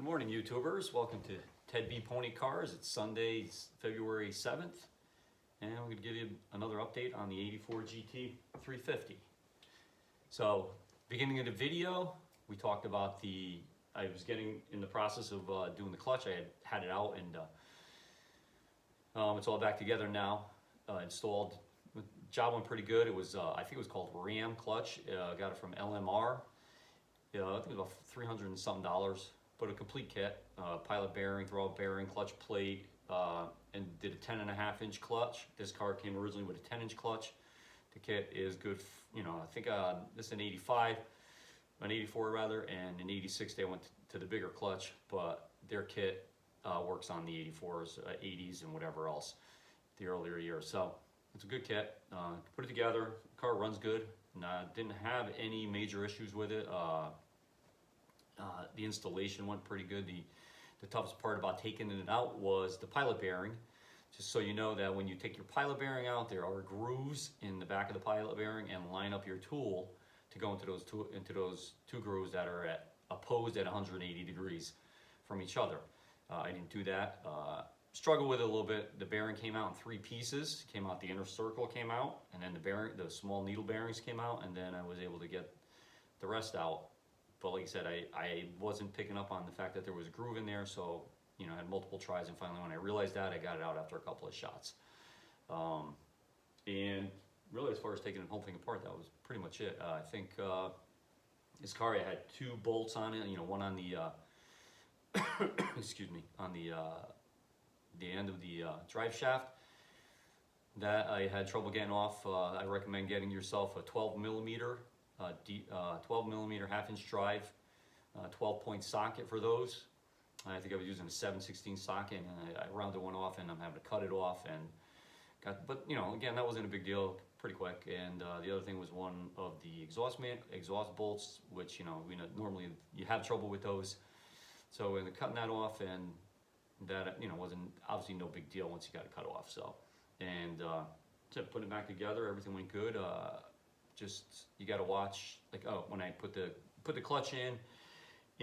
Good morning, YouTubers. Welcome to Ted B. Pony Cars. It's Sunday, February 7th, and I'm going to give you another update on the 84 GT350. So, beginning of the video, we talked about I was getting in the process of doing the clutch. I had it out, and it's all back together now, installed. The job went pretty good. It was, I think it was called Ram clutch. Got it from LMR. I think it was about $300 and something, but a complete kit, pilot bearing, throwout bearing, clutch plate, and did a 10.5-inch clutch. This car came originally with a 10-inch clutch. The kit is good, I think this is an 85, an 84 rather, and in 86 they went to the bigger clutch, but their kit works on the 84s, 80s, and whatever else, the earlier years. So it's a good kit. Put it together, the car runs good. Didn't have any major issues with it. The installation went pretty good. The toughest part about taking it out was the pilot bearing. Just so you know that when you take your pilot bearing out, there are grooves in the back of the pilot bearing, and line up your tool to go into those two grooves that are opposed at 180 degrees from each other. I didn't do that. Struggled with it a little bit. The bearing came out in 3 pieces. Came out, the inner circle came out, and then the small needle bearings came out, and then I was able to get the rest out. But like I said, I wasn't picking up on the fact that there was a groove in there, so I had multiple tries, and finally when I realized that, I got it out after a couple of shots. And really, as far as taking the whole thing apart, that was pretty much it. I think this car, I had 2 bolts on it. One on the excuse me, on the end of the drive shaft that I had trouble getting off. I recommend getting yourself a 12 millimeter 1/2-inch drive, 12-point socket for those. I think I was using a 7/16 socket, and I rounded one off, and I'm having to cut it off, and but again, that wasn't a big deal, pretty quick. And the other thing was one of the exhaust bolts, which normally you have trouble with those. So in cutting that off, and that wasn't obviously no big deal once you got it cut off. So, and to put it back together, everything went good. Just you got to watch, like, when I put the clutch in,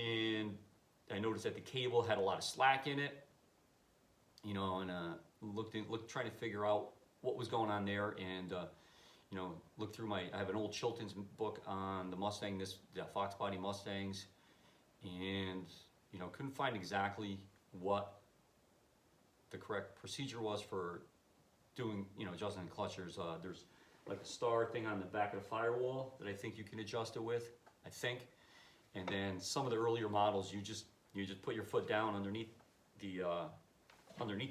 and I noticed that the cable had a lot of slack in it, and looked trying to figure out what was going on there, and looked through I have an old Chilton's book on the Mustang, the Fox body Mustangs, and couldn't find exactly what the correct procedure was for doing adjusting the clutch. There's like a star thing on the back of the firewall that I think you can adjust it with, I think. And then some of the earlier models, you just put your foot down underneath the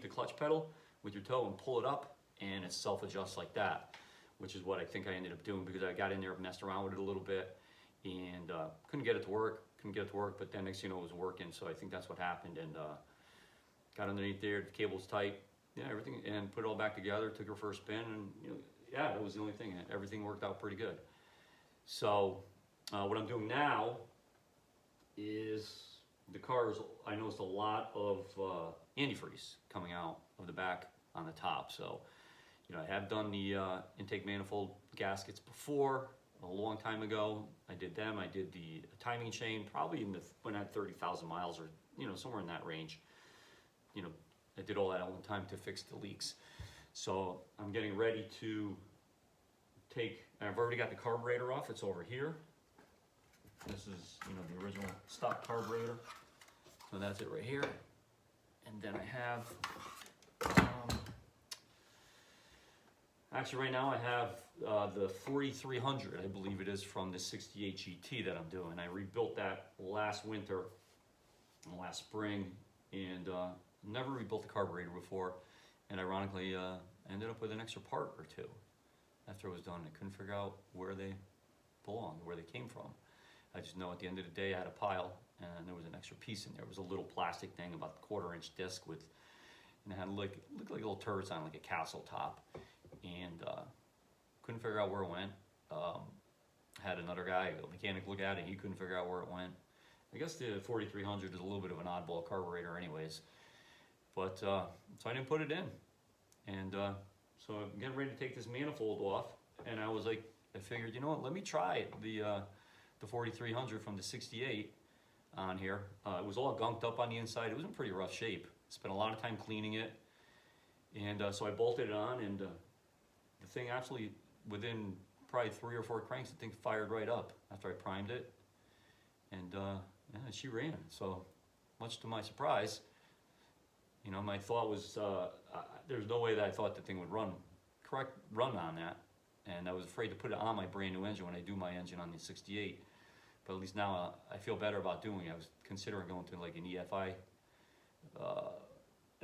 clutch pedal with your toe and pull it up, and it self-adjusts like that, which is what I think I ended up doing, because I got in there, messed around with it a little bit, and couldn't get it to work. But then next thing you know, it was working. So I think that's what happened, and got underneath there, the cable's tight, everything, and put it all back together. Took her for a spin, and yeah, that was the only thing. Everything worked out pretty good. So what I'm doing now is the car I noticed a lot of antifreeze coming out of the back on the top. So I have done the intake manifold gaskets before, a long time ago. I did them. I did the timing chain probably when I had 30,000 miles, or somewhere in that range. I did all that at one time to fix the leaks. So I'm getting ready to I've already got the carburetor off. It's over here. This is the original stock carburetor. So that's it right here. And then I have actually right now I have the 4300, I believe it is, from the 68 GT that I'm doing. I rebuilt that last winter, last spring, and never rebuilt the carburetor before. And ironically, I ended up with an extra part or two after it was done. I couldn't figure out where they belonged, where they came from. I just know at the end of the day, I had a pile, and there was an extra piece in there. It was a little plastic thing, about a 1/4-inch disc and it had looked like little turrets on, like a castle top, and couldn't figure out where it went. Had another guy, a mechanic, look at it. He couldn't figure out where it went. I guess the 4300 is a little bit of an oddball carburetor, anyways. But so I didn't put it in, and so I'm getting ready to take this manifold off, and I figured, let me try the 4300 from the 68. on here. It was all gunked up on the inside. It was in pretty rough shape. Spent a lot of time cleaning it, and so I bolted it on, and the thing actually, within probably 3 or 4 cranks, the thing fired right up after I primed it, and yeah, she ran. So much to my surprise, you know, my thought was there's no way that I thought the thing would run on that, and I was afraid to put it on my brand new engine when I do my engine on the 68. But at least now I feel better about doing it. I was considering going to like an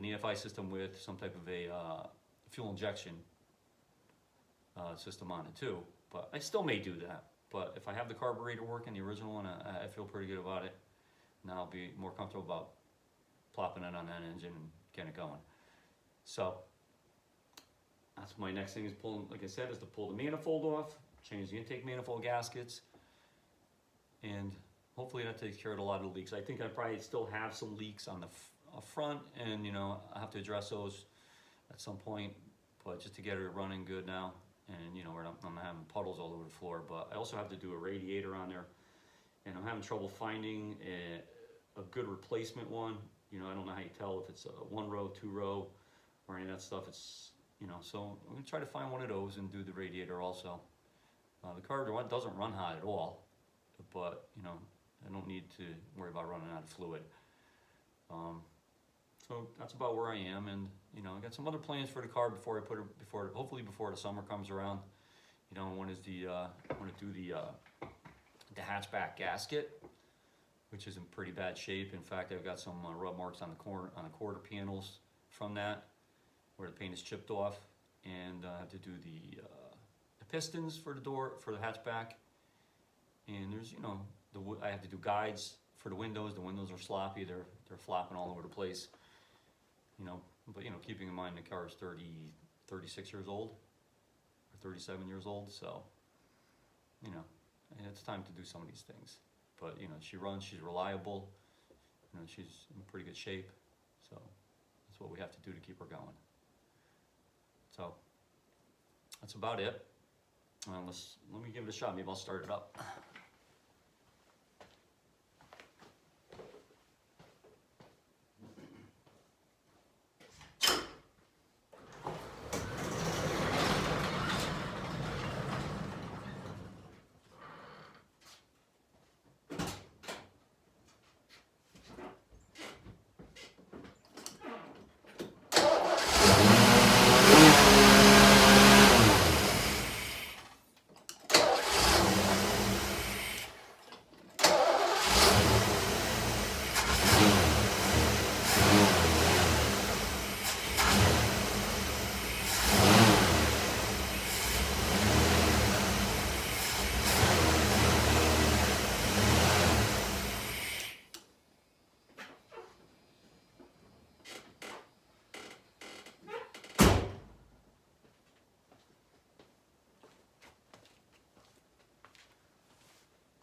EFI system with some type of a fuel injection system on it too. But I still may do that. But if I have the carburetor working, the original one, I feel pretty good about it. Now I'll be more comfortable about plopping it on that engine and getting it going. So that's my next thing is pulling, like I said, is to pull the manifold off, change the intake manifold gaskets, and hopefully that takes care of a lot of the leaks. I think I probably still have some leaks on the front, and you know, I have to address those at some point, but just to get it running good now, and you know, I'm having puddles all over the floor. But I also have to do a radiator on there, and I'm having trouble finding a good replacement one. You know, I don't know how you tell if it's a 1 row, 2 row, or any of that stuff. It's, you know, so I'm gonna try to find one of those and do the radiator also. The carburetor doesn't run hot at all, but you know, I don't need to worry about running out of fluid. So that's about where I am, and you know, I got some other plans for the car before I put it, hopefully before the summer comes around. You know, one is I want to do the hatchback gasket, which is in pretty bad shape. In fact, I've got some rub marks on the quarter panels from that, where the paint is chipped off, and I have to do the pistons for the door for the hatchback, and there's, you know, I have to do guides for the windows. The windows are sloppy; they're flopping all over the place. You know, but you know, keeping in mind the car is 36 years old, or 37 years old, so you know, it's time to do some of these things. But you know, she runs, she's reliable, you know, she's in pretty good shape, so that's what we have to do to keep her going. So that's about it. Let me give it a shot. Maybe I'll start it up.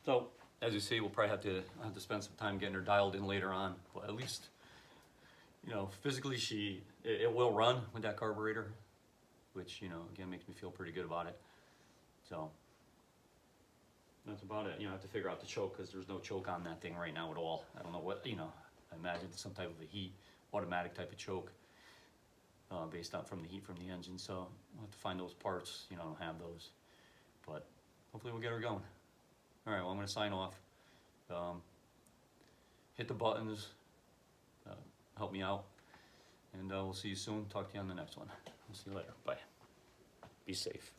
So, as you see, we'll probably have to spend some time getting her dialed in later on. But at least, you know, physically it will run with that carburetor, which, you know, again, makes me feel pretty good about it. So that's about it. You know, I have to figure out the choke, because there's no choke on that thing right now at all. I don't know what, you know, I imagine it's some type of a heat, automatic type of choke, based on from the heat from the engine. So we'll have to find those parts. You know, I don't have those, but hopefully we'll get her going. All right, well, I'm going to sign off. Hit the buttons, help me out, and we'll see you soon. Talk to you on the next one. We'll see you later. Bye. Be safe.